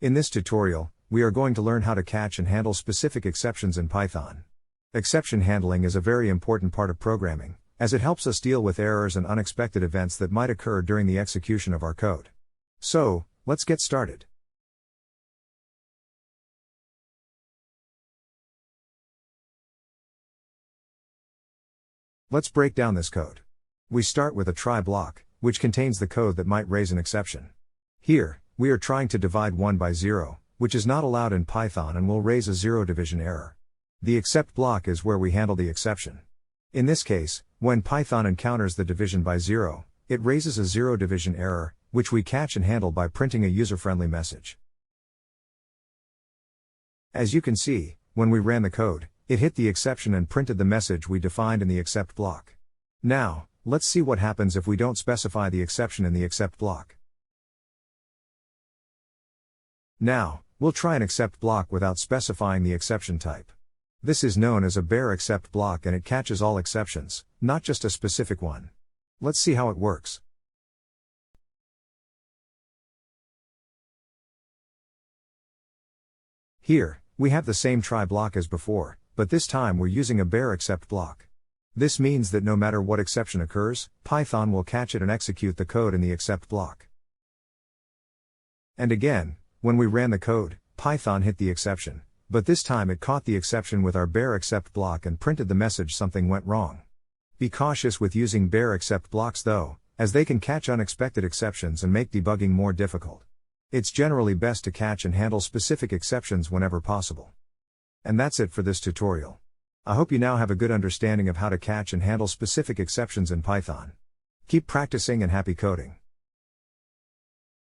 In this tutorial, we are going to learn how to catch and handle specific exceptions in Python. Exception handling is a very important part of programming, as it helps us deal with errors and unexpected events that might occur during the execution of our code. So, let's get started. Let's break down this code. We start with a try block, which contains the code that might raise an exception. Here, we are trying to divide 1 by 0, which is not allowed in Python and will raise a zero division error. The except block is where we handle the exception. In this case, when Python encounters the division by 0, it raises a zero division error, which we catch and handle by printing a user-friendly message. As you can see, when we ran the code, it hit the exception and printed the message we defined in the except block. Now, let's see what happens if we don't specify the exception in the except block. Now, we'll try an except block without specifying the exception type. This is known as a bare except block and it catches all exceptions, not just a specific one. Let's see how it works. Here, we have the same try block as before, but this time we're using a bare except block. This means that no matter what exception occurs, Python will catch it and execute the code in the except block. And again, when we ran the code, Python hit the exception, but this time it caught the exception with our bare except block and printed the message something went wrong. Be cautious with using bare except blocks though, as they can catch unexpected exceptions and make debugging more difficult. It's generally best to catch and handle specific exceptions whenever possible. And that's it for this tutorial. I hope you now have a good understanding of how to catch and handle specific exceptions in Python. Keep practicing and happy coding.